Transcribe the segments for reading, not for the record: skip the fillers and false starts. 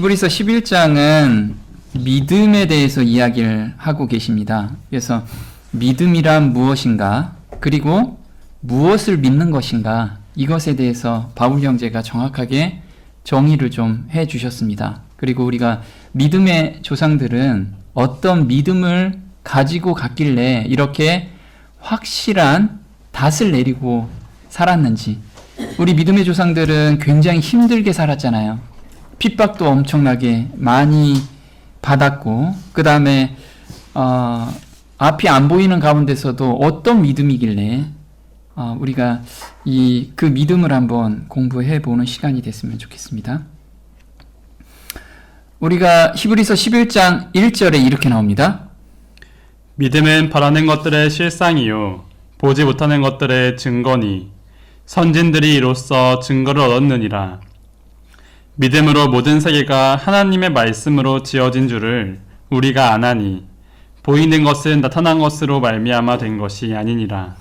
히브리서 11장은 믿음에 대해서 이야기를 하고 계십니다. 그래서 믿음이란 무엇인가, 그리고 무엇을 믿는 것인가, 이것에 대해서 바울 형제가 정확하게 정의를 좀 해 주셨습니다. 그리고 우리가 믿음의 조상들은 어떤 믿음을 가지고 갔길래 이렇게 확실한 닷을 내리고 살았는지. 우리 믿음의 조상들은 굉장히 힘들게 살았잖아요. 핍박도 엄청나게 많이 받았고, 그 다음에 앞이 안 보이는 가운데서도 어떤 믿음이길래 우리가 그 믿음을 한번 공부해 보는 시간이 됐으면 좋겠습니다. 우리가 히브리서 11장 1절에 이렇게 나옵니다. 믿음은 바라는 것들의 실상이요 보지 못하는 것들의 증거니 선진들이 이로써 증거를 얻었느니라. 믿음으로 모든 세계가 하나님의 말씀으로 지어진 줄을 우리가 아나니 보이는 것은 나타난 것으로 말미암아 된 것이 아니니라.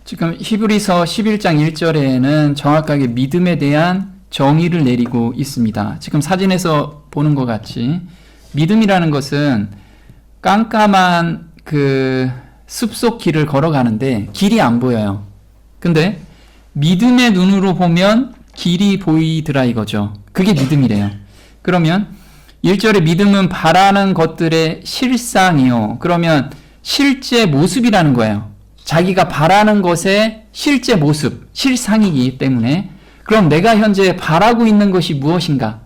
지금 히브리서 11장 1절에는 정확하게 믿음에 대한 정의를 내리고 있습니다. 지금 사진에서 보는 것 같이 믿음이라는 것은 깜깜한 그 숲속 길을 걸어가는데 길이 안 보여요. 근데 믿음의 눈으로 보면 길이 보이더라 이거죠. 그게 믿음이래요. 그러면 1절에 믿음은 바라는 것들의 실상이요. 그러면 실제 모습이라는 거예요. 자기가 바라는 것의 실제 모습, 실상이기 때문에 그럼 내가 현재 바라고 있는 것이 무엇인가?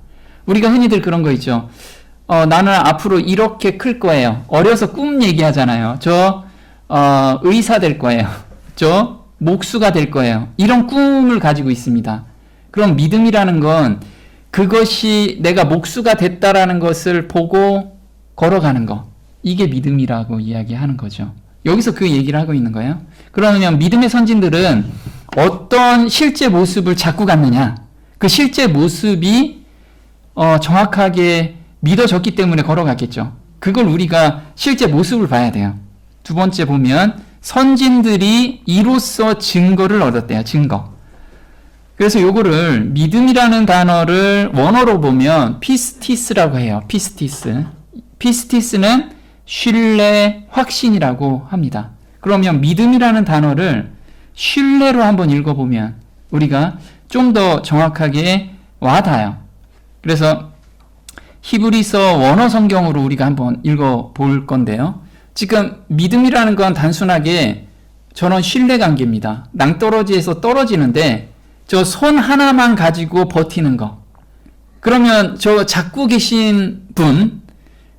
우리가 흔히들 그런 거 있죠. 나는 앞으로 이렇게 클 거예요. 어려서 꿈 얘기하잖아요. 저 의사 될 거예요. 저 목수가 될 거예요. 이런 꿈을 가지고 있습니다. 그럼 믿음이라는 건 그것이 내가 목수가 됐다라는 것을 보고 걸어가는 거. 이게 믿음이라고 이야기하는 거죠. 여기서 그 얘기를 하고 있는 거예요. 그러면 믿음의 선진들은 어떤 실제 모습을 잡고 갔느냐. 그 실제 모습이 정확하게 믿어졌기 때문에 걸어갔겠죠. 그걸 우리가 실제 모습을 봐야 돼요. 두 번째 보면 선진들이 이로써 증거를 얻었대요. 증거. 그래서 요거를 믿음이라는 단어를 원어로 보면 피스티스라고 해요. 피스티스. 피스티스는 신뢰, 확신이라고 합니다. 그러면 믿음이라는 단어를 신뢰로 한번 읽어보면 우리가 좀 더 정확하게 와닿아요. 그래서 히브리서 원어 성경으로 우리가 한번 읽어볼 건데요. 지금 믿음이라는 건 단순하게 저런 신뢰 관계입니다. 낭떠러지에서 떨어지는데 저 손 하나만 가지고 버티는 거. 그러면 저 잡고 계신 분,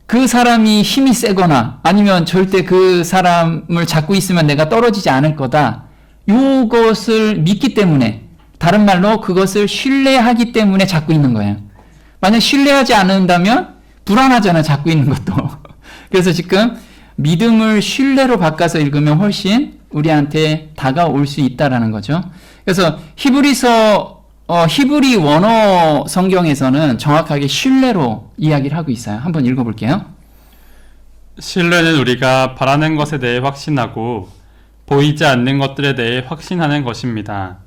그 사람이 힘이 세거나 아니면 절대 그 사람을 잡고 있으면 내가 떨어지지 않을 거다. 이것을 믿기 때문에, 다른 말로 그것을 신뢰하기 때문에 잡고 있는 거예요. 만약 신뢰하지 않는다면 불안하잖아, 잡고 있는 것도. 그래서 지금 믿음을 신뢰로 바꿔서 읽으면 훨씬 우리한테 다가올 수 있다라는 거죠. 그래서 히브리 원어 성경에서는 정확하게 신뢰로 이야기를 하고 있어요. 한번 읽어볼게요. 신뢰는 우리가 바라는 것에 대해 확신하고 보이지 않는 것들에 대해 확신하는 것입니다.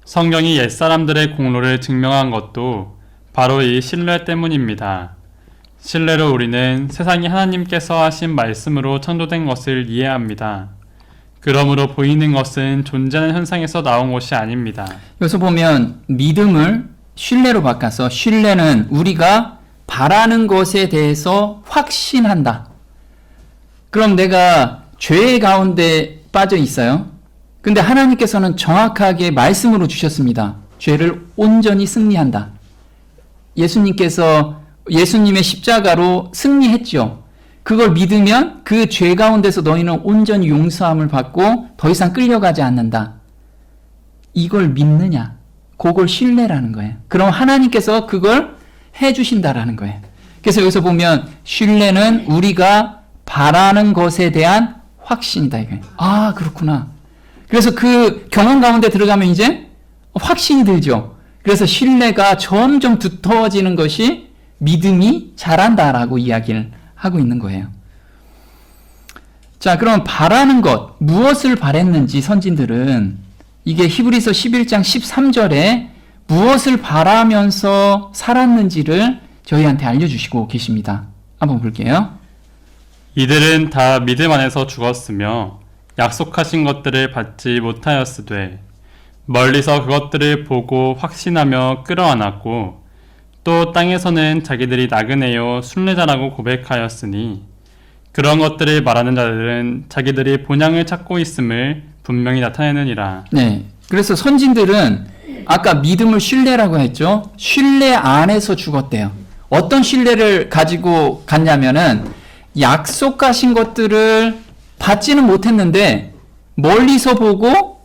성경이 옛사람들의 공로를 증명한 것도 바로 이 신뢰 때문입니다. 신뢰로 우리는 세상이 하나님께서 하신 말씀으로 창조된 것을 이해합니다. 그러므로 보이는 것은 존재하는 현상에서 나온 것이 아닙니다. 여기서 보면 믿음을 신뢰로 바꿔서 신뢰는 우리가 바라는 것에 대해서 확신한다. 그럼 내가 죄 가운데 빠져 있어요. 근데 하나님께서는 정확하게 말씀으로 주셨습니다. 죄를 온전히 승리한다. 예수님의 십자가로 승리했죠. 그걸 믿으면 그 죄 가운데서 너희는 온전히 용서함을 받고 더 이상 끌려가지 않는다. 이걸 믿느냐? 그걸 신뢰라는 거예요. 그럼 하나님께서 그걸 해주신다라는 거예요. 그래서 여기서 보면 신뢰는 우리가 바라는 것에 대한 확신이다 이거예요. 아, 그렇구나. 그래서 그 경험 가운데 들어가면 이제 확신이 들죠. 그래서 신뢰가 점점 두터워지는 것이 믿음이 자란다라고 이야기를 하고 있는 거예요. 자, 그럼 바라는 것, 무엇을 바랬는지 선진들은 이게 히브리서 11장 13절에 무엇을 바라면서 살았는지를 저희한테 알려주시고 계십니다. 한번 볼게요. 이들은 다 믿음 안에서 죽었으며 약속하신 것들을 받지 못하였으되 멀리서 그것들을 보고 확신하며 끌어안았고 또 땅에서는 자기들이 나그네요 순례자라고 고백하였으니 그런 것들을 말하는 자들은 자기들이 본향을 찾고 있음을 분명히 나타내느니라. 네. 그래서 선진들은 아까 믿음을 신뢰라고 했죠. 신뢰 안에서 죽었대요. 어떤 신뢰를 가지고 갔냐면은 약속하신 것들을 받지는 못했는데 멀리서 보고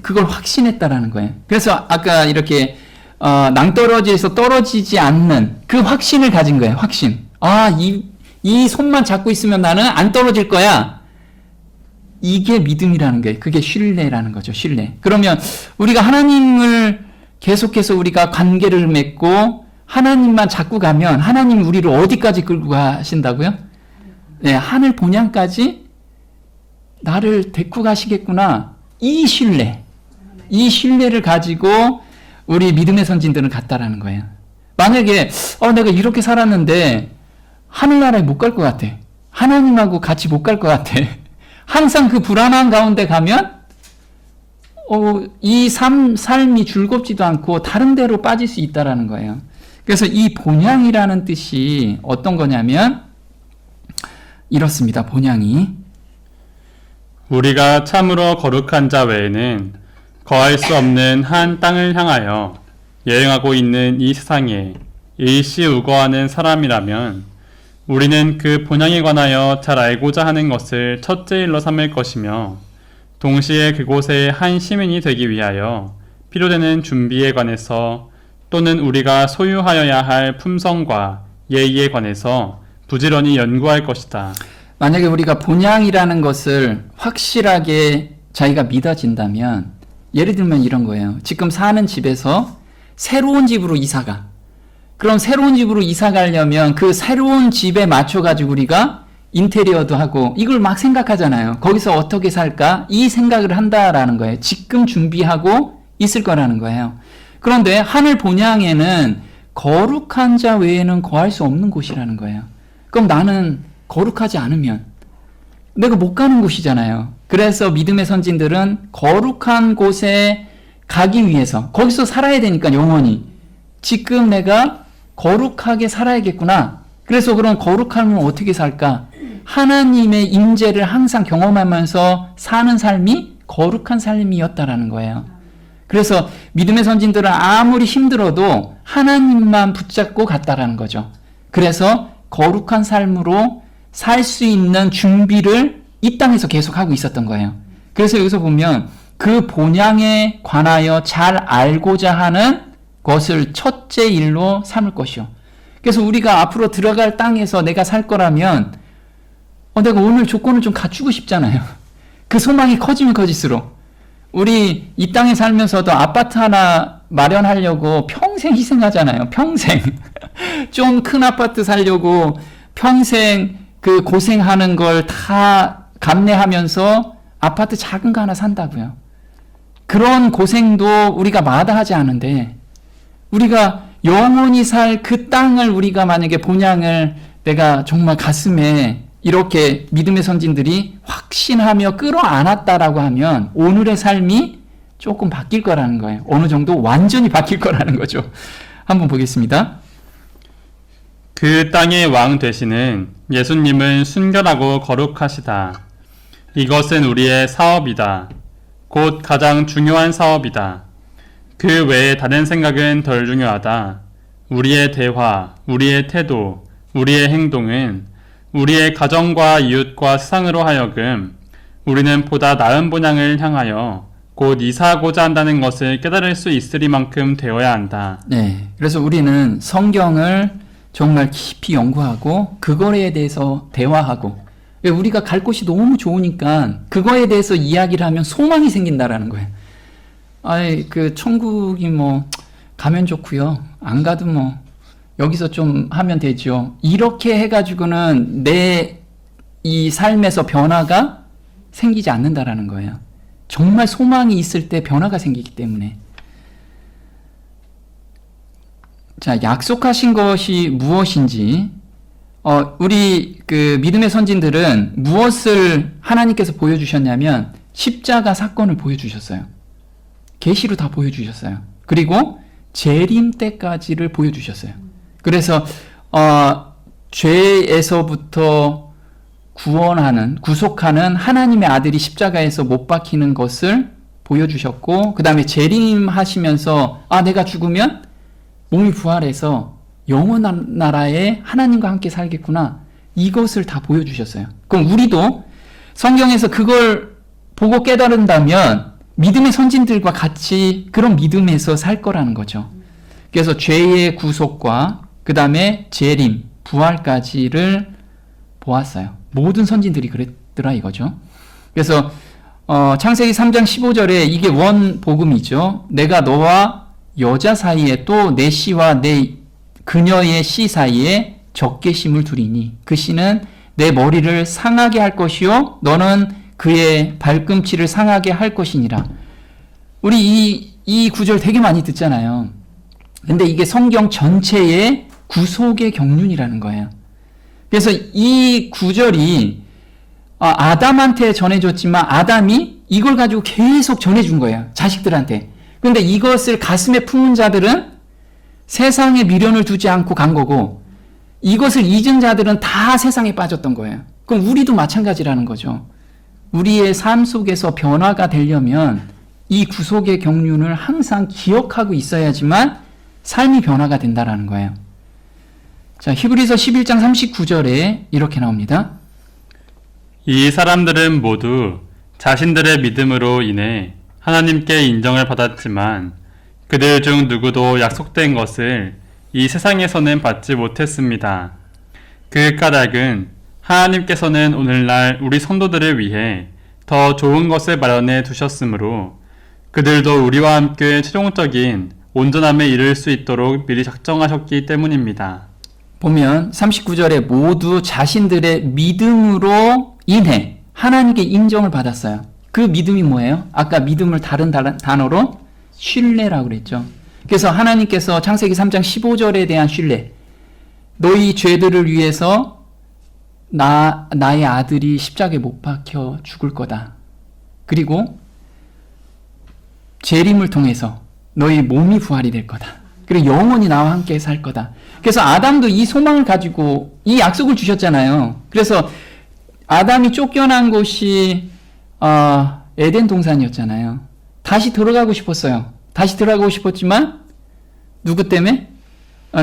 그걸 확신했다라는 거예요. 그래서 아까 이렇게 낭떠러지에서 떨어지지 않는 그 확신을 가진 거예요. 확신. 이 손만 잡고 있으면 나는 안 떨어질 거야. 이게 믿음이라는 거예요. 그게 신뢰라는 거죠. 신뢰. 그러면 우리가 하나님을 계속해서 우리가 관계를 맺고 하나님만 잡고 가면 하나님 우리를 어디까지 끌고 가신다고요? 네, 하늘 본향까지 나를 데리고 가시겠구나. 이 신뢰를 가지고 우리 믿음의 선진들은 갔다라는 거예요. 만약에 내가 이렇게 살았는데 하늘나라에 못 갈 것 같아. 하나님하고 같이 못 갈 것 같아. 항상 그 불안한 가운데 가면 이 삶이 즐겁지도 않고 다른 데로 빠질 수 있다라는 거예요. 그래서 이 본향이라는 뜻이 어떤 거냐면 이렇습니다. 본향이 우리가 참으로 거룩한 자 외에는 거할 수 없는 한 땅을 향하여 여행하고 있는 이 세상에 일시우거하는 사람이라면 우리는 그 본향에 관하여 잘 알고자 하는 것을 첫째 일로 삼을 것이며 동시에 그곳의 한 시민이 되기 위하여 필요되는 준비에 관해서 또는 우리가 소유하여야 할 품성과 예의에 관해서 부지런히 연구할 것이다. 만약에 우리가 본향이라는 것을 확실하게 자기가 믿어진다면 예를 들면 이런 거예요. 지금 사는 집에서 새로운 집으로 이사가. 그럼 새로운 집으로 이사 가려면 그 새로운 집에 맞춰가지고 우리가 인테리어도 하고 이걸 막 생각하잖아요. 거기서 어떻게 살까? 이 생각을 한다라는 거예요. 지금 준비하고 있을 거라는 거예요. 그런데 하늘 본향에는 거룩한 자 외에는 거할 수 없는 곳이라는 거예요. 그럼 나는 거룩하지 않으면 내가 못 가는 곳이잖아요. 그래서 믿음의 선진들은 거룩한 곳에 가기 위해서 거기서 살아야 되니까 영원히 지금 내가 거룩하게 살아야겠구나. 그래서 그런 거룩함은 어떻게 살까? 하나님의 임재를 항상 경험하면서 사는 삶이 거룩한 삶이었다라는 거예요. 그래서 믿음의 선진들은 아무리 힘들어도 하나님만 붙잡고 갔다라는 거죠. 그래서 거룩한 삶으로 살 수 있는 준비를 이 땅에서 계속하고 있었던 거예요. 그래서 여기서 보면 그 본향에 관하여 잘 알고자 하는 것을 첫째 일로 삼을 것이요. 그래서 우리가 앞으로 들어갈 땅에서 내가 살 거라면 내가 오늘 조건을 좀 갖추고 싶잖아요. 그 소망이 커지면 커질수록 우리 이 땅에 살면서도 아파트 하나 마련하려고 평생 희생하잖아요. 평생 좀 큰 아파트 살려고 평생 그 고생하는 걸 다 감내하면서 아파트 작은 거 하나 산다고요. 그런 고생도 우리가 마다하지 않은데 우리가 영원히 살 그 땅을 우리가 만약에 본향을 내가 정말 가슴에 이렇게 믿음의 선진들이 확신하며 끌어안았다라고 하면 오늘의 삶이 조금 바뀔 거라는 거예요. 어느 정도 완전히 바뀔 거라는 거죠. 한번 보겠습니다. 그 땅의 왕 되시는 예수님은 순결하고 거룩하시다. 이것은 우리의 사업이다. 곧 가장 중요한 사업이다. 그 외에 다른 생각은 덜 중요하다. 우리의 대화, 우리의 태도, 우리의 행동은 우리의 가정과 이웃과 세상으로 하여금 우리는 보다 나은 본향을 향하여 곧 이사하고자 한다는 것을 깨달을 수 있으리만큼 되어야 한다. 네, 그래서 우리는 성경을 정말 깊이 연구하고 그거에 대해서 대화하고 우리가 갈 곳이 너무 좋으니까 그거에 대해서 이야기를 하면 소망이 생긴다라는 거예요. 그 천국이 가면 좋고요. 안 가도 여기서 좀 하면 되죠. 이렇게 해가지고는 내 이 삶에서 변화가 생기지 않는다라는 거예요. 정말 소망이 있을 때 변화가 생기기 때문에. 자, 약속하신 것이 무엇인지, 우리 그 믿음의 선진들은 무엇을 하나님께서 보여주셨냐면 십자가 사건을 보여주셨어요. 계시로 다 보여주셨어요. 그리고 재림 때까지를 보여주셨어요. 그래서 죄에서부터 구속하는 하나님의 아들이 십자가에서 못 박히는 것을 보여주셨고, 그 다음에 재림하시면서 내가 죽으면 몸이 부활해서 영원한 나라에 하나님과 함께 살겠구나, 이것을 다 보여주셨어요. 그럼 우리도 성경에서 그걸 보고 깨달은다면 믿음의 선진들과 같이 그런 믿음에서 살 거라는 거죠. 그래서 죄의 구속과 그 다음에 재림, 부활까지를 보았어요. 모든 선진들이 그랬더라 이거죠. 그래서 창세기 3장 15절에 이게 원복음이죠. 내가 너와 여자 사이에 또 내 씨와 내 그녀의 씨 사이에 적개심을 두리니 그 씨는 내 머리를 상하게 할 것이요 너는 그의 발꿈치를 상하게 할 것이니라. 우리 이 구절 되게 많이 듣잖아요. 근데 이게 성경 전체의 구속의 경륜이라는 거예요. 그래서 이 구절이 아담한테 전해줬지만 아담이 이걸 가지고 계속 전해준 거예요. 자식들한테. 근데 이것을 가슴에 품은 자들은 세상에 미련을 두지 않고 간 거고, 이것을 잊은 자들은 다 세상에 빠졌던 거예요. 그럼 우리도 마찬가지라는 거죠. 우리의 삶 속에서 변화가 되려면 이 구속의 경륜을 항상 기억하고 있어야지만 삶이 변화가 된다라는 거예요. 자, 히브리서 11장 39절에 이렇게 나옵니다. 이 사람들은 모두 자신들의 믿음으로 인해 하나님께 인정을 받았지만 그들 중 누구도 약속된 것을 이 세상에서는 받지 못했습니다. 그 까닭은 하나님께서는 오늘날 우리 성도들을 위해 더 좋은 것을 마련해 두셨으므로 그들도 우리와 함께 최종적인 온전함에 이를 수 있도록 미리 작정하셨기 때문입니다. 보면 39절에 모두 자신들의 믿음으로 인해 하나님께 인정을 받았어요. 그 믿음이 뭐예요? 아까 믿음을 다른 단어로 신뢰라고 그랬죠. 그래서 하나님께서 창세기 3장 15절에 대한 신뢰, 너희 죄들을 위해서 나의 아들이 십자가에 못 박혀 죽을 거다. 그리고 재림을 통해서 너희 몸이 부활이 될 거다. 그리고 영원히 나와 함께 살 거다. 그래서 아담도 이 소망을 가지고 이 약속을 주셨잖아요. 그래서 아담이 쫓겨난 곳이 에덴 동산이었잖아요. 다시 들어가고 싶었어요. 다시 들어가고 싶었지만 누구 때문에?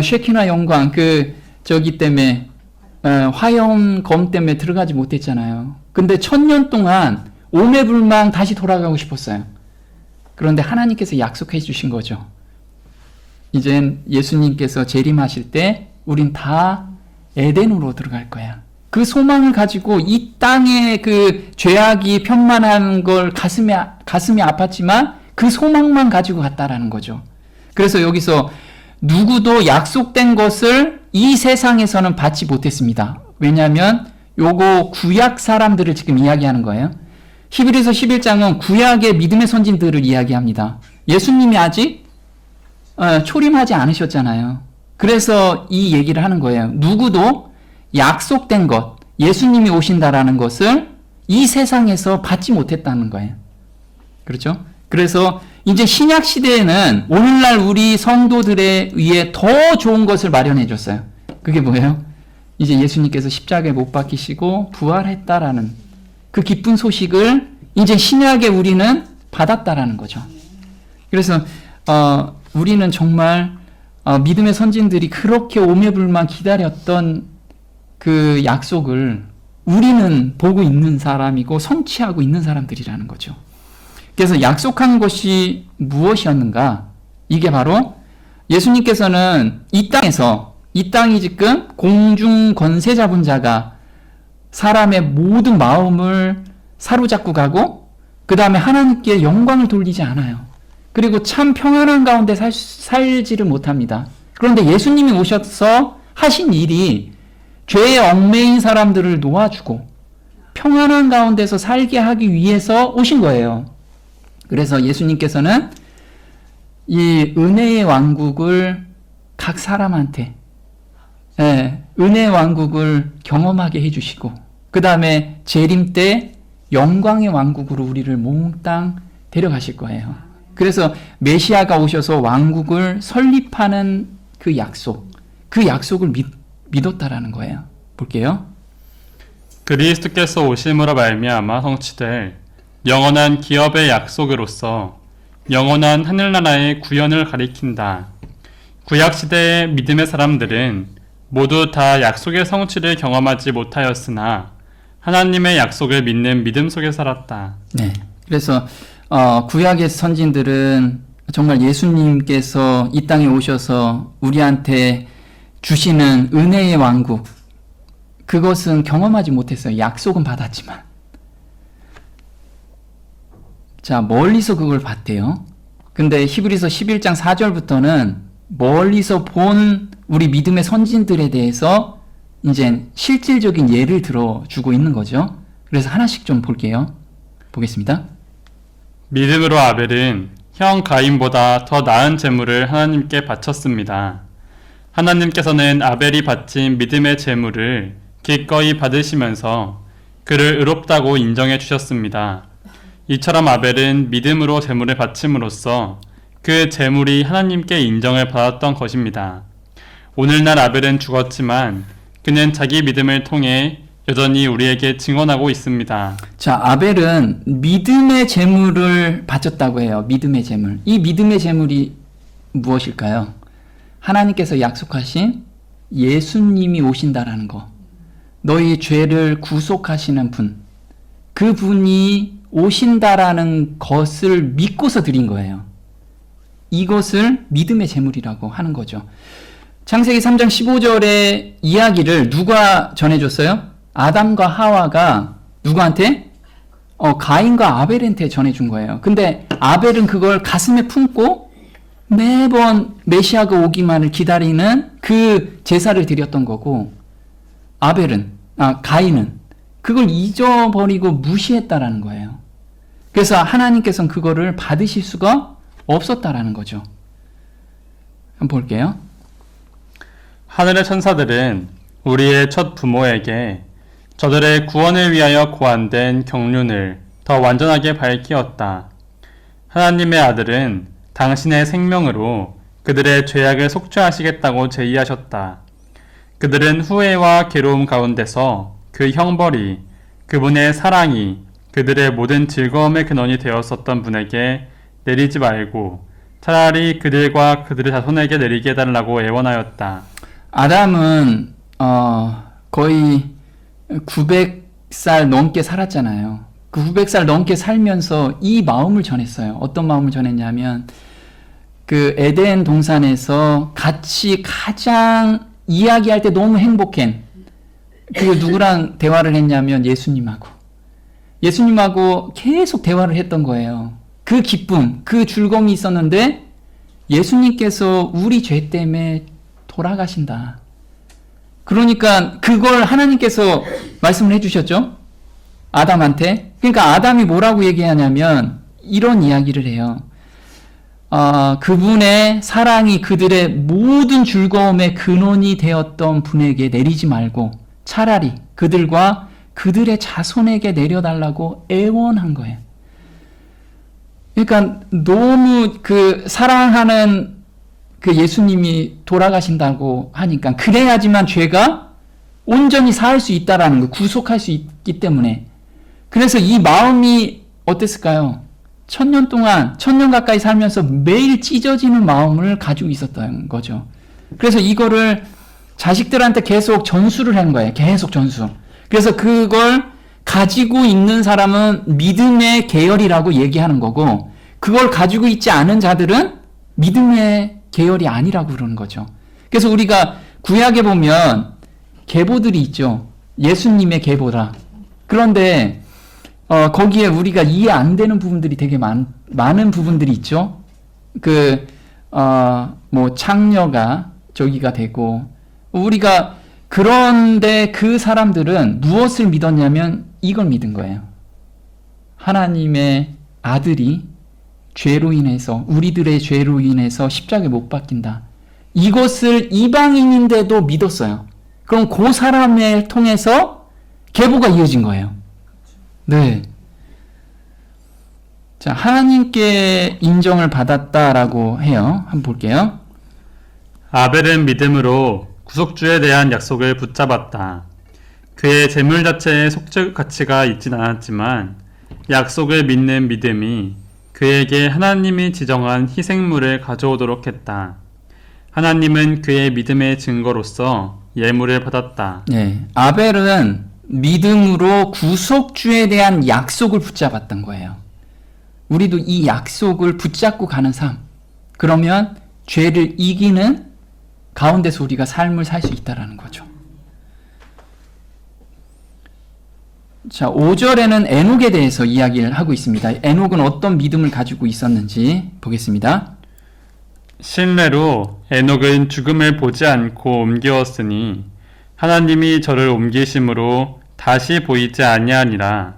쉐키나 영광 때문에 화염검 때문에 들어가지 못했잖아요. 근데 1000년 동안 오매불망 다시 돌아가고 싶었어요. 그런데 하나님께서 약속해 주신 거죠. 이젠 예수님께서 재림하실 때 우린 다 에덴으로 들어갈 거야. 그 소망을 가지고 이 땅의 그 죄악이 편만한 걸 가슴이 아팠지만 그 소망만 가지고 갔다라는 거죠. 그래서 여기서 누구도 약속된 것을 이 세상에서는 받지 못했습니다. 왜냐하면 요거 구약 사람들을 지금 이야기하는 거예요. 히브리서 11장은 구약의 믿음의 선진들을 이야기합니다. 예수님이 아직 초림하지 않으셨잖아요. 그래서 이 얘기를 하는 거예요. 누구도 약속된 것, 예수님이 오신다라는 것을 이 세상에서 받지 못했다는 거예요. 그렇죠? 그래서 이제 신약 시대에는 오늘날 우리 성도들에 의해 더 좋은 것을 마련해 줬어요. 그게 뭐예요? 이제 예수님께서 십자가에 못 박히시고 부활했다라는 그 기쁜 소식을 이제 신약에 우리는 받았다라는 거죠. 그래서 우리는 정말 믿음의 선진들이 그렇게 오매불만 기다렸던 그 약속을 우리는 보고 있는 사람이고 성취하고 있는 사람들이라는 거죠. 그래서 약속한 것이 무엇이었는가? 이게 바로 예수님께서는 이 땅이 지금 공중 권세 잡은 자가 사람의 모든 마음을 사로잡고 가고 그 다음에 하나님께 영광을 돌리지 않아요. 그리고 참 평안한 가운데 살지를 못합니다. 그런데 예수님이 오셔서 하신 일이 죄에 얽매인 사람들을 놓아주고 평안한 가운데서 살게 하기 위해서 오신 거예요. 그래서 예수님께서는 이 은혜의 왕국을 각 사람한테 은혜의 왕국을 경험하게 해주시고 그 다음에 재림 때 영광의 왕국으로 우리를 몽땅 데려가실 거예요. 그래서 메시아가 오셔서 왕국을 설립하는 그 약속을 믿었다라는 거예요. 볼게요. 그리스도께서 오심으로 말미암아 성취될 영원한 기업의 약속으로서 영원한 하늘나라의 구현을 가리킨다. 구약시대의 믿음의 사람들은 모두 다 약속의 성취를 경험하지 못하였으나 하나님의 약속을 믿는 믿음 속에 살았다. 네. 그래서 구약의 선진들은 정말 예수님께서 이 땅에 오셔서 우리한테 주시는 은혜의 왕국, 그것은 경험하지 못했어요. 약속은 받았지만. 자, 멀리서 그걸 봤대요. 근데 히브리서 11장 4절부터는 멀리서 본 우리 믿음의 선진들에 대해서 이제 실질적인 예를 들어주고 있는 거죠. 그래서 하나씩 좀 볼게요. 보겠습니다. 믿음으로 아벨은 형 가인보다 더 나은 제물을 하나님께 바쳤습니다. 하나님께서는 아벨이 바친 믿음의 제물을 기꺼이 받으시면서 그를 의롭다고 인정해 주셨습니다. 이처럼 아벨은 믿음으로 제물을 바침으로써 그 제물이 하나님께 인정을 받았던 것입니다. 오늘날 아벨은 죽었지만 그는 자기 믿음을 통해 여전히 우리에게 증언하고 있습니다. 자, 아벨은 믿음의 제물을 바쳤다고 해요. 믿음의 제물. 이 믿음의 제물이 무엇일까요? 하나님께서 약속하신 예수님이 오신다라는 거. 너희 죄를 구속하시는 분. 그 분이 오신다라는 것을 믿고서 드린 거예요. 이것을 믿음의 제물이라고 하는 거죠. 창세기 3장 15절의 이야기를 누가 전해줬어요? 아담과 하와가 누구한테? 가인과 아벨한테 전해준 거예요. 근데 아벨은 그걸 가슴에 품고 매번 메시아가 오기만을 기다리는 그 제사를 드렸던 거고, 가인은 그걸 잊어버리고 무시했다라는 거예요. 그래서 하나님께서는 그거를 받으실 수가 없었다라는 거죠. 한번 볼게요. 하늘의 천사들은 우리의 첫 부모에게 저들의 구원을 위하여 고안된 경륜을 더 완전하게 밝히었다. 하나님의 아들은 당신의 생명으로 그들의 죄악을 속죄하시겠다고 제의하셨다. 그들은 후회와 괴로움 가운데서 그 형벌이, 그분의 사랑이 그들의 모든 즐거움의 근원이 되었었던 분에게 내리지 말고 차라리 그들과 그들의 자손에게 내리게 해달라고 애원하였다. 아담은 거의 900살 넘게 살았잖아요. 그 900살 넘게 살면서 이 마음을 전했어요. 어떤 마음을 전했냐면 그 에덴 동산에서 같이 가장 이야기할 때 너무 행복한 그 누구랑 대화를 했냐면 예수님하고 계속 대화를 했던 거예요. 그 기쁨, 그 즐거움이 있었는데 예수님께서 우리 죄 때문에 돌아가신다. 그러니까 그걸 하나님께서 말씀을 해주셨죠. 아담한테. 그러니까 아담이 뭐라고 얘기하냐면 이런 이야기를 해요. 그분의 사랑이 그들의 모든 즐거움의 근원이 되었던 분에게 내리지 말고 차라리 그들과 그들의 자손에게 내려달라고 애원한 거예요. 그러니까 너무 그 사랑하는 그 예수님이 돌아가신다고 하니까 그래야지만 죄가 온전히 사할 수 있다라는 거, 구속할 수 있기 때문에. 그래서 이 마음이 어땠을까요? 1000년 동안, 1000년 가까이 살면서 매일 찢어지는 마음을 가지고 있었던 거죠. 그래서 이거를 자식들한테 계속 전수를 한 거예요. 계속 전수. 그래서 그걸 가지고 있는 사람은 믿음의 계열이라고 얘기하는 거고, 그걸 가지고 있지 않은 자들은 믿음의 계열이 아니라고 그러는 거죠. 그래서 우리가 구약에 보면 계보들이 있죠. 예수님의 계보라. 그런데 거기에 우리가 이해 안 되는 부분들이 되게 많은 부분들이 있죠. 창녀가 저기가 되고, 우리가 그런데 그 사람들은 무엇을 믿었냐면 이걸 믿은 거예요. 하나님의 아들이 죄로 인해서, 우리들의 죄로 인해서 십자가에 못 박힌다. 이것을 이방인인데도 믿었어요. 그럼 그 사람을 통해서 계보가 이어진 거예요. 네. 자, 하나님께 인정을 받았다라고 해요. 한번 볼게요. 아벨은 믿음으로 구속주에 대한 약속을 붙잡았다. 그의 재물 자체에 속죄 가치가 있진 않았지만 약속을 믿는 믿음이 그에게 하나님이 지정한 희생물을 가져오도록 했다. 하나님은 그의 믿음의 증거로서 예물을 받았다. 네. 아벨은 믿음으로 구속주에 대한 약속을 붙잡았던 거예요. 우리도 이 약속을 붙잡고 가는 삶. 그러면 죄를 이기는 가운데서 우리가 삶을 살 수 있다라는 거죠. 자, 5절에는 에녹에 대해서 이야기를 하고 있습니다. 에녹은 어떤 믿음을 가지고 있었는지 보겠습니다. 신뢰로 에녹은 죽음을 보지 않고 옮기었으니 하나님이 저를 옮기심으로 다시 보이지 아니하니라.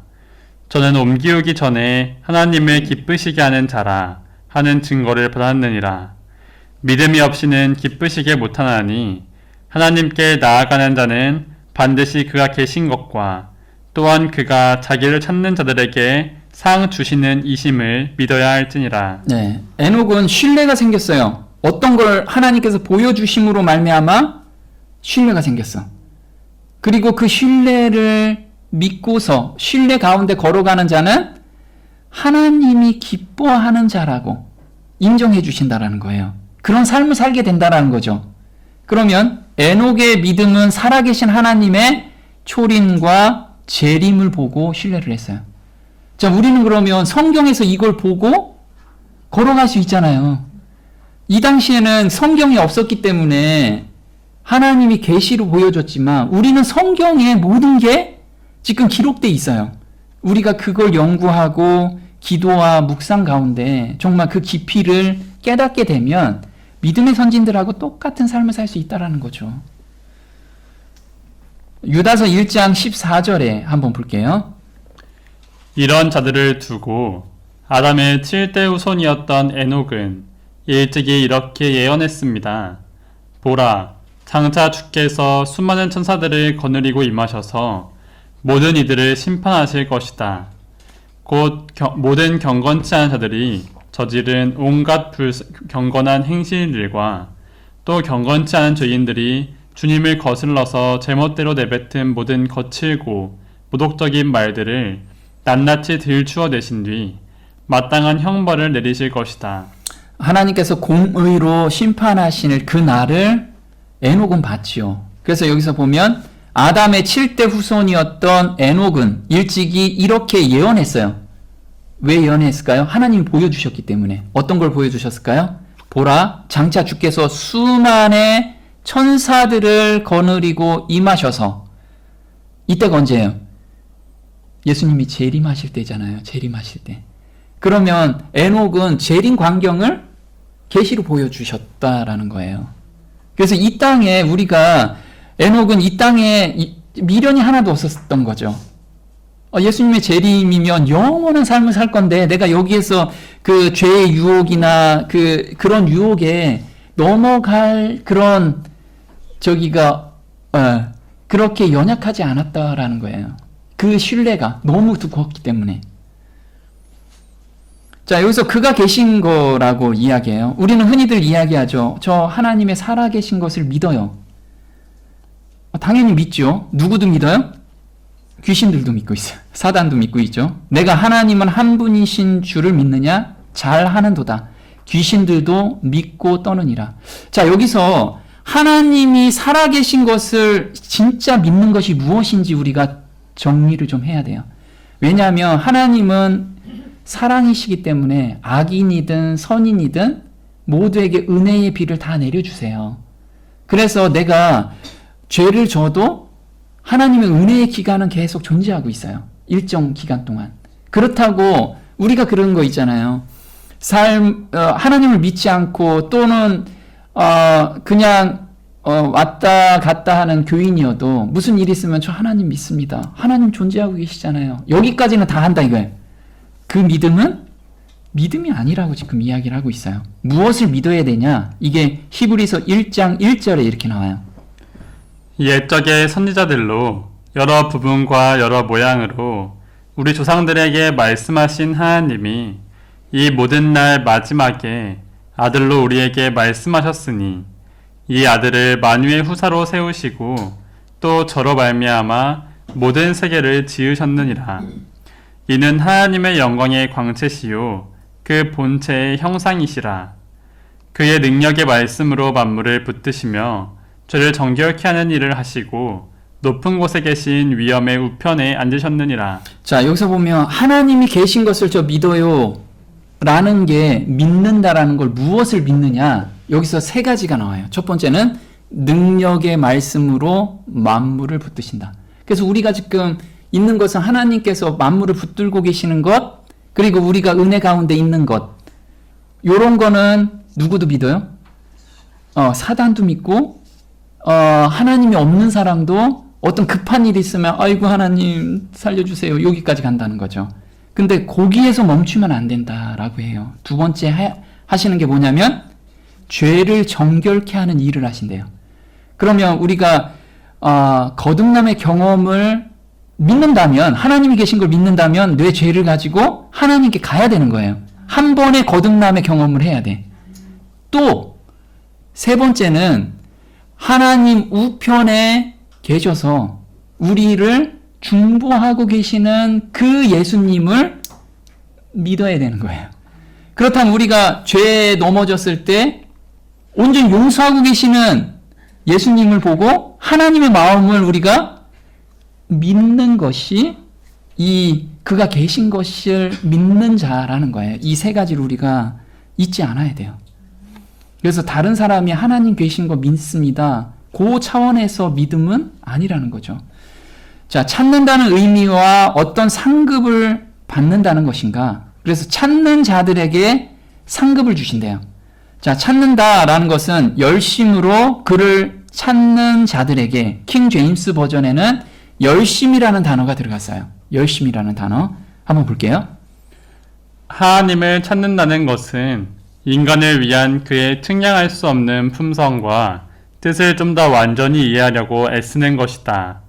저는 옮기우기 전에 하나님을 기쁘시게 하는 자라 하는 증거를 받았느니라. 믿음이 없이는 기쁘시게 못하나니 하나님께 나아가는 자는 반드시 그가 계신 것과 또한 그가 자기를 찾는 자들에게 상 주시는 이심을 믿어야 할지니라. 네, 에녹은 신뢰가 생겼어요. 어떤 걸 하나님께서 보여주심으로 말미암아 신뢰가 생겼어. 그리고 그 신뢰를 믿고서 신뢰 가운데 걸어가는 자는 하나님이 기뻐하는 자라고 인정해 주신다라는 거예요. 그런 삶을 살게 된다라는 거죠. 그러면 에녹의 믿음은 살아계신 하나님의 초림과 재림을 보고 신뢰를 했어요. 자, 우리는 그러면 성경에서 이걸 보고 걸어갈 수 있잖아요. 이 당시에는 성경이 없었기 때문에 하나님이 계시로 보여줬지만 우리는 성경에 모든 게 지금 기록돼 있어요. 우리가 그걸 연구하고 기도와 묵상 가운데 정말 그 깊이를 깨닫게 되면 믿음의 선진들하고 똑같은 삶을 살 수 있다는 거죠. 유다서 1장 14절에 한번 볼게요. 이런 자들을 두고 아담의 7대 후손이었던 에녹은 일찍이 이렇게 예언했습니다. 보라, 장차 주께서 수많은 천사들을 거느리고 임하셔서 모든 이들을 심판하실 것이다. 곧 모든 경건치 않은 자들이 저지른 온갖 경건한 행실들과 또 경건치 않은 죄인들이 주님을 거슬러서 제멋대로 내뱉은 모든 거칠고 모독적인 말들을 낱낱이 들추어 내신 뒤 마땅한 형벌을 내리실 것이다. 하나님께서 공의로 심판하시는 그 날을 에녹은 봤지요. 그래서 여기서 보면 아담의 7대 후손이었던 에녹은 일찍이 이렇게 예언했어요. 왜 예언했을까요? 하나님이 보여주셨기 때문에. 어떤 걸 보여주셨을까요? 보라, 장차 주께서 수많은 천사들을 거느리고 임하셔서, 이때가 언제예요? 예수님이 재림하실 때잖아요. 재림하실 때. 그러면 에녹은 재림 광경을 계시로 보여주셨다라는 거예요. 그래서 이 땅에 우리가, 에녹은 이 땅에 미련이 하나도 없었던 거죠. 예수님의 재림이면 영원한 삶을 살 건데 내가 여기에서 그 죄의 유혹이나 그런 유혹에 넘어갈 그런 그렇게 연약하지 않았다라는 거예요. 그 신뢰가 너무 두꺼웠기 때문에. 자, 여기서 그가 계신 거라고 이야기해요. 우리는 흔히들 이야기하죠. 저 하나님의 살아계신 것을 믿어요. 당연히 믿죠. 누구도 믿어요? 귀신들도 믿고 있어요. 사단도 믿고 있죠. 내가 하나님은 한 분이신 줄을 믿느냐? 잘하는도다. 귀신들도 믿고 떠느니라. 자, 여기서 하나님이 살아계신 것을 진짜 믿는 것이 무엇인지 우리가 정리를 좀 해야 돼요. 왜냐하면 하나님은 사랑이시기 때문에 악인이든 선인이든 모두에게 은혜의 비를 다 내려주세요. 그래서 내가 죄를 져도 하나님의 은혜의 기간은 계속 존재하고 있어요. 일정 기간 동안. 그렇다고 우리가 그런 거 있잖아요. 하나님을 믿지 않고 또는 그냥 왔다 갔다 하는 교인이어도 무슨 일이 있으면 저 하나님 믿습니다. 하나님 존재하고 계시잖아요. 여기까지는 다 한다 이거예요. 그 믿음은 믿음이 아니라고 지금 이야기를 하고 있어요. 무엇을 믿어야 되냐? 이게 히브리서 1장 1절에 이렇게 나와요. 옛적의 선지자들로 여러 부분과 여러 모양으로 우리 조상들에게 말씀하신 하나님이 이 모든 날 마지막에 아들로 우리에게 말씀하셨으니 이 아들을 만유의 후사로 세우시고 또 저로 말미암아 모든 세계를 지으셨느니라. 이는 하나님의 영광의 광채시요 그 본체의 형상이시라. 그의 능력의 말씀으로 만물을 붙드시며 죄를 정결케 하는 일을 하시고 높은 곳에 계신 위엄의 우편에 앉으셨느니라. 자, 여기서 보면 하나님이 계신 것을 저 믿어요 라는 게 믿는다라는 걸 무엇을 믿느냐? 여기서 세 가지가 나와요. 첫 번째는 능력의 말씀으로 만물을 붙드신다. 그래서 우리가 지금 있는 것은 하나님께서 만물을 붙들고 계시는 것, 그리고 우리가 은혜 가운데 있는 것, 요런 거는 누구도 믿어요? 사단도 믿고, 하나님이 없는 사람도 어떤 급한 일이 있으면 아이고 하나님 살려주세요 여기까지 간다는 거죠. 근데 거기에서 멈추면 안 된다라고 해요. 두 번째 하시는 게 뭐냐면 죄를 정결케 하는 일을 하신대요. 그러면 우리가 거듭남의 경험을 믿는다면, 하나님이 계신 걸 믿는다면 내 죄를 가지고 하나님께 가야 되는 거예요. 한 번의 거듭남의 경험을 해야 돼. 또 세 번째는 하나님 우편에 계셔서 우리를 중보하고 계시는 그 예수님을 믿어야 되는 거예요. 그렇다면 우리가 죄에 넘어졌을 때 온전히 용서하고 계시는 예수님을 보고 하나님의 마음을 우리가 믿는 것이 그가 계신 것을 믿는 자라는 거예요. 이 세 가지를 우리가 잊지 않아야 돼요. 그래서 다른 사람이 하나님 계신 거 믿습니다. 그 차원에서 믿음은 아니라는 거죠. 자, 찾는다는 의미와 어떤 상급을 받는다는 것인가? 그래서 찾는 자들에게 상급을 주신대요. 자, 찾는다라는 것은 열심으로 그를 찾는 자들에게, 킹 제임스 버전에는 열심이라는 단어가 들어갔어요. 열심이라는 단어. 한번 볼게요. 하나님을 찾는다는 것은 인간을 위한 그의 측량할 수 없는 품성과 뜻을 좀 더 완전히 이해하려고 애쓰는 것이다.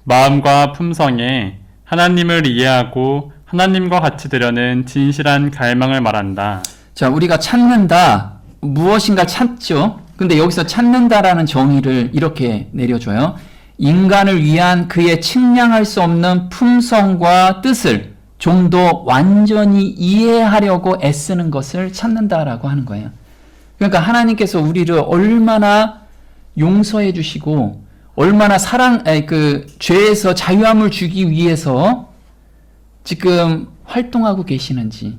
마음과 품성에 하나님을 이해하고 하나님과 같이 되려는 진실한 갈망을 말한다. 자, 우리가 찾는다, 무엇인가 찾죠. 근데 여기서 찾는다라는 정의를 이렇게 내려줘요. 인간을 위한 그의 측량할 수 없는 품성과 뜻을 좀 더 완전히 이해하려고 애쓰는 것을 찾는다라고 하는 거예요. 그러니까 하나님께서 우리를 얼마나 용서해 주시고 얼마나 죄에서 자유함을 주기 위해서 지금 활동하고 계시는지,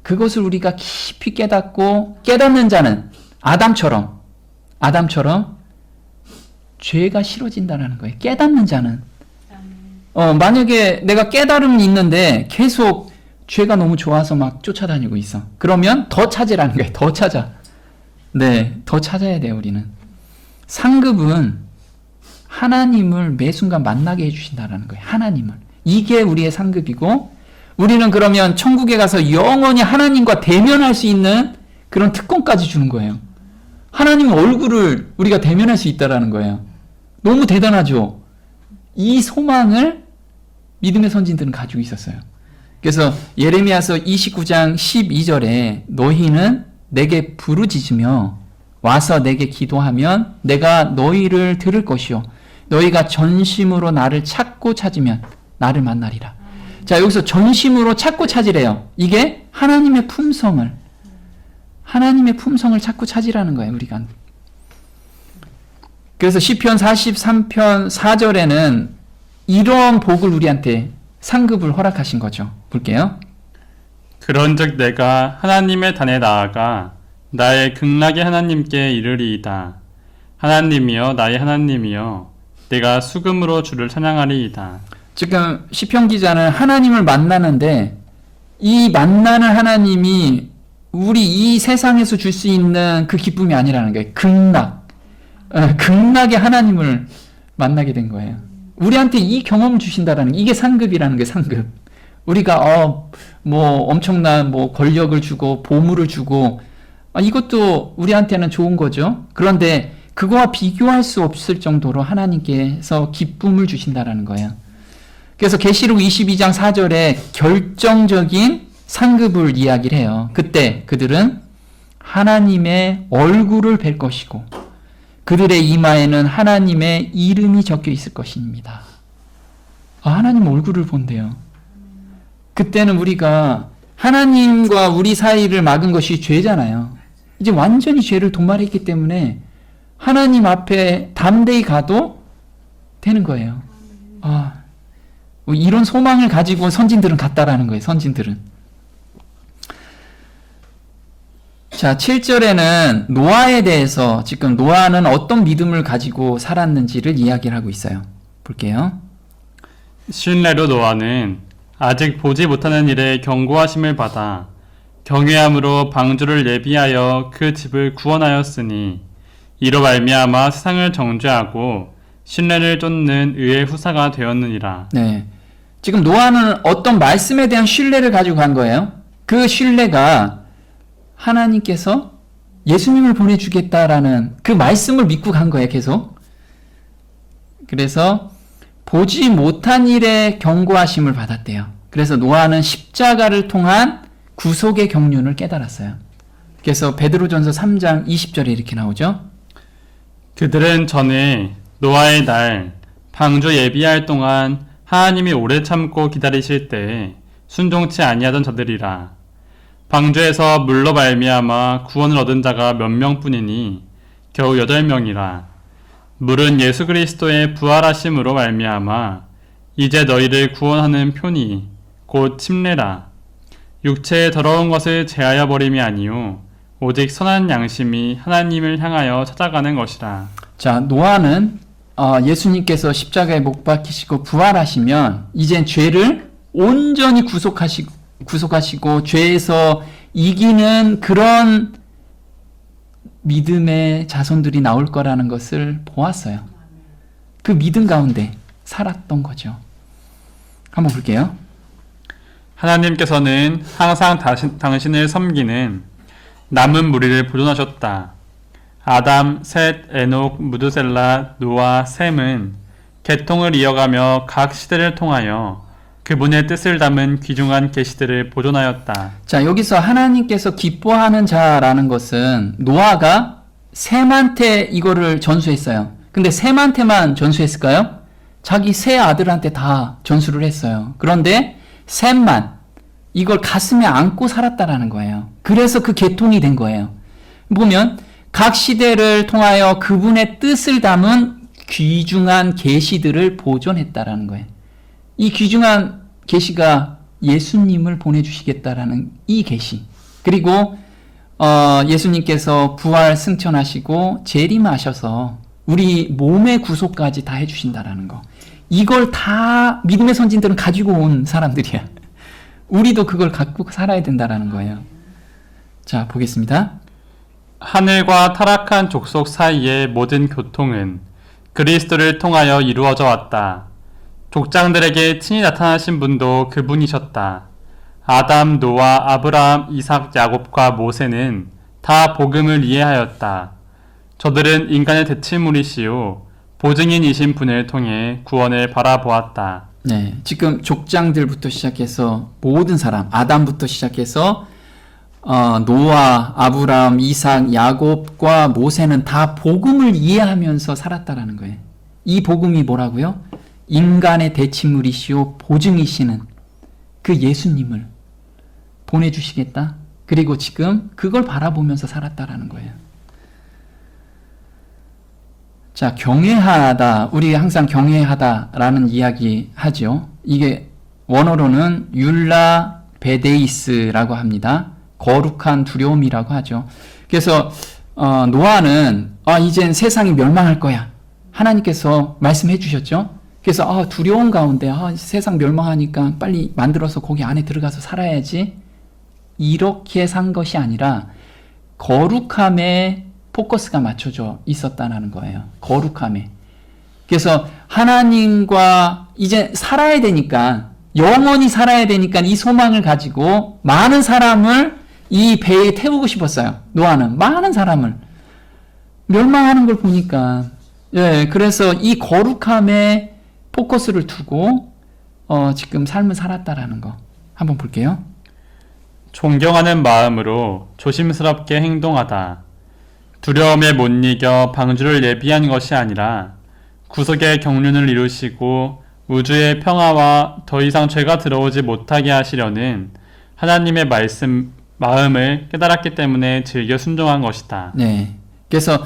그것을 우리가 깊이 깨닫고, 깨닫는 자는 아담처럼 죄가 싫어진다는 거예요. 깨닫는 자는. 만약에 내가 깨달음이 있는데 계속 죄가 너무 좋아서 막 쫓아다니고 있어. 그러면 더 찾으라는 거예요. 더 찾아. 네, 더 찾아야 돼요, 우리는. 상급은 하나님을 매 순간 만나게 해주신다는 거예요. 하나님을. 이게 우리의 상급이고, 우리는 그러면 천국에 가서 영원히 하나님과 대면할 수 있는 그런 특권까지 주는 거예요. 하나님 얼굴을 우리가 대면할 수 있다라는 거예요. 너무 대단하죠? 이 소망을 믿음의 선진들은 가지고 있었어요. 그래서 예레미야서 29장 12절에 너희는 내게 부르짖으며 와서 내게 기도하면 내가 너희를 들을 것이요 너희가 전심으로 나를 찾고 찾으면 나를 만나리라. 자, 여기서 전심으로 찾고 찾으래요. 이게 하나님의 품성을 찾고 찾으라는 거예요, 우리가. 그래서 시편 43편 4절에는 이런 복을 우리한테 상급을 허락하신 거죠. 볼게요. 그런즉 내가 하나님의 단에 나아가 나의 극락의 하나님께 이르리이다. 하나님이여 나의 하나님이여 내가 수금으로 주를 찬양하리이다. 지금 시편 기자는 하나님을 만나는데 이 만나는 하나님이 우리 이 세상에서 줄 수 있는 그 기쁨이 아니라는 거예요. 극락의 하나님을 만나게 된 거예요. 우리한테 이 경험을 주신다라는 게, 이게 상급이라는 게 상급. 우리가 뭐 엄청난 뭐 권력을 주고 보물을 주고 이것도 우리한테는 좋은 거죠. 그런데 그거와 비교할 수 없을 정도로 하나님께서 기쁨을 주신다라는 거예요. 그래서 계시록 22장 4절에 결정적인 상급을 이야기를 해요. 그때 그들은 하나님의 얼굴을 뵐 것이고 그들의 이마에는 하나님의 이름이 적혀 있을 것입니다. 하나님 얼굴을 본대요. 그때는 우리가 하나님과 우리 사이를 막은 것이 죄잖아요. 이제 완전히 죄를 도말했기 때문에 하나님 앞에 담대히 가도 되는 거예요. 이런 소망을 가지고 선진들은 갔다라는 거예요. 선진들은. 자, 7절에는 노아에 대해서 지금 노아는 어떤 믿음을 가지고 살았는지를 이야기를 하고 있어요. 볼게요. 신뢰로 노아는 아직 보지 못하는 일에 경고하심을 받아 경외함으로 방주를 예비하여 그 집을 구원하였으니 이로 말미암아 세상을 정죄하고 신뢰를 쫓는 의의 후사가 되었느니라. 네. 지금 노아는 어떤 말씀에 대한 신뢰를 가지고 간 거예요. 그 신뢰가 하나님께서 예수님을 보내주겠다라는 그 말씀을 믿고 간 거예요, 계속. 그래서 보지 못한 일에 경고하심을 받았대요. 그래서 노아는 십자가를 통한 구속의 경륜을 깨달았어요. 그래서 베드로전서 3장 20절에 이렇게 나오죠. 그들은 전에 노아의 날 방주 예비할 동안 하나님이 오래 참고 기다리실 때에 순종치 아니하던 자들이라. 방주에서 물로 말미암아 구원을 얻은 자가 몇 명뿐이니 겨우 8명이라. 물은 예수 그리스도의 부활하심으로 말미암아 이제 너희를 구원하는 표니 곧 침례라. 육체의 더러운 것을 제하여 버림이 아니요 오직 선한 양심이 하나님을 향하여 찾아가는 것이라. 자, 노아는 예수님께서 십자가에 못 박히시고 부활하시면 이젠 죄를 온전히 구속하시고 죄에서 이기는 그런 믿음의 자손들이 나올 거라는 것을 보았어요. 그 믿음 가운데 살았던 거죠. 한번 볼게요. 하나님께서는 항상 당신을 섬기는 남은 무리를 보존하셨다. 아담, 셋, 에녹, 무드셀라, 노아, 셈은 계통을 이어가며 각 시대를 통하여 그분의 뜻을 담은 귀중한 계시들을 보존하였다. 자, 여기서 하나님께서 기뻐하는 자라는 것은 노아가 셈한테 이거를 전수했어요. 근데 셈한테만 전수했을까요? 자기 세 아들한테 다 전수를 했어요. 그런데 셈만 이걸 가슴에 안고 살았다라는 거예요. 그래서 그 계통이 된 거예요. 보면 각 시대를 통하여 그분의 뜻을 담은 귀중한 계시들을 보존했다라는 거예요. 이 귀중한 계시가 예수님을 보내주시겠다라는 이 계시. 그리고 예수님께서 부활 승천하시고 재림하셔서 우리 몸의 구속까지 다 해주신다라는 거. 이걸 다 믿음의 선진들은 가지고 온 사람들이야. 우리도 그걸 갖고 살아야 된다라는 거예요. 자, 보겠습니다. 하늘과 타락한 족속 사이의 모든 교통은 그리스도를 통하여 이루어져 왔다. 족장들에게 친히 나타나신 분도 그분이셨다. 아담, 노아, 아브라함, 이삭, 야곱과 모세는 다 복음을 이해하였다. 저들은 인간의 대치물이시요 보증인이신 분을 통해 구원을 바라보았다. 네, 지금 족장들부터 시작해서 모든 사람, 아담부터 시작해서 노아, 아브라함, 이삭, 야곱과 모세는 다 복음을 이해하면서 살았다라는 거예요. 이 복음이 뭐라고요? 인간의 대치물이시오 보증이시는 그 예수님을 보내주시겠다. 그리고 지금 그걸 바라보면서 살았다라는 거예요. 자, 경외하다. 우리 항상 경외하다라는 이야기 하죠. 이게 원어로는 율라 베데이스라고 합니다. 거룩한 두려움이라고 하죠. 그래서 노아는 이젠 세상이 멸망할 거야. 하나님께서 말씀해 주셨죠. 그래서 두려움 가운데 세상 멸망하니까 빨리 만들어서 거기 안에 들어가서 살아야지. 이렇게 산 것이 아니라 거룩함에 포커스가 맞춰져 있었다는 거예요. 거룩함에. 그래서 하나님과 이제 살아야 되니까 영원히 살아야 되니까 이 소망을 가지고 많은 사람을 이 배에 태우고 싶었어요. 노아는 많은 사람을 멸망하는 걸 보니까 예, 그래서 이 거룩함에 포커스를 두고 지금 삶을 살았다라는 거 한번 볼게요. 존경하는 마음으로 조심스럽게 행동하다. 두려움에 못 이겨 방주를 예비한 것이 아니라 구속의 경륜을 이루시고 우주의 평화와 더 이상 죄가 들어오지 못하게 하시려는 하나님의 마음을 깨달았기 때문에 즐겨 순종한 것이다. 네. 그래서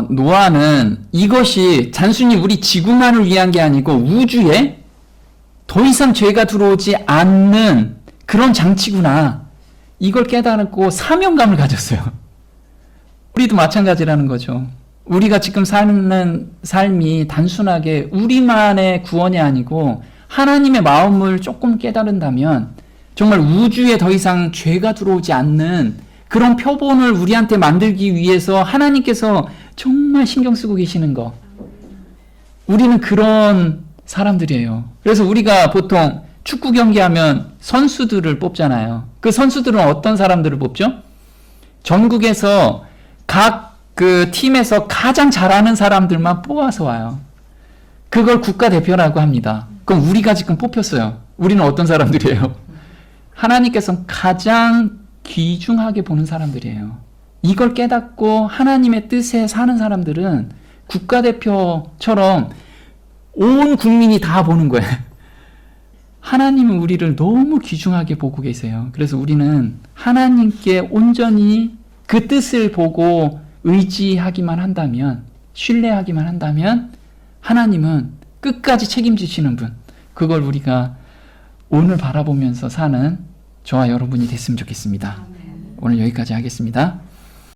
노아는 이것이 단순히 우리 지구만을 위한 게 아니고 우주에 더 이상 죄가 들어오지 않는 그런 장치구나. 이걸 깨달았고 사명감을 가졌어요. 우리도 마찬가지라는 거죠. 우리가 지금 사는 삶이 단순하게 우리만의 구원이 아니고 하나님의 마음을 조금 깨달은다면 정말 우주에 더 이상 죄가 들어오지 않는 그런 표본을 우리한테 만들기 위해서 하나님께서 정말 신경 쓰고 계시는 거. 우리는 그런 사람들이에요. 그래서 우리가 보통 축구 경기하면 선수들을 뽑잖아요. 그 선수들은 어떤 사람들을 뽑죠? 전국에서 각 그 팀에서 가장 잘하는 사람들만 뽑아서 와요. 그걸 국가대표라고 합니다. 그럼 우리가 지금 뽑혔어요. 우리는 어떤 사람들이에요? 하나님께서 가장 귀중하게 보는 사람들이에요. 이걸 깨닫고 하나님의 뜻에 사는 사람들은 국가대표처럼 온 국민이 다 보는 거예요. 하나님은 우리를 너무 귀중하게 보고 계세요. 그래서 우리는 하나님께 온전히 그 뜻을 보고 의지하기만 한다면, 신뢰하기만 한다면 하나님은 끝까지 책임지시는 분. 그걸 우리가 오늘 바라보면서 사는 저와 여러분이 됐으면 좋겠습니다. 오늘 여기까지 하겠습니다.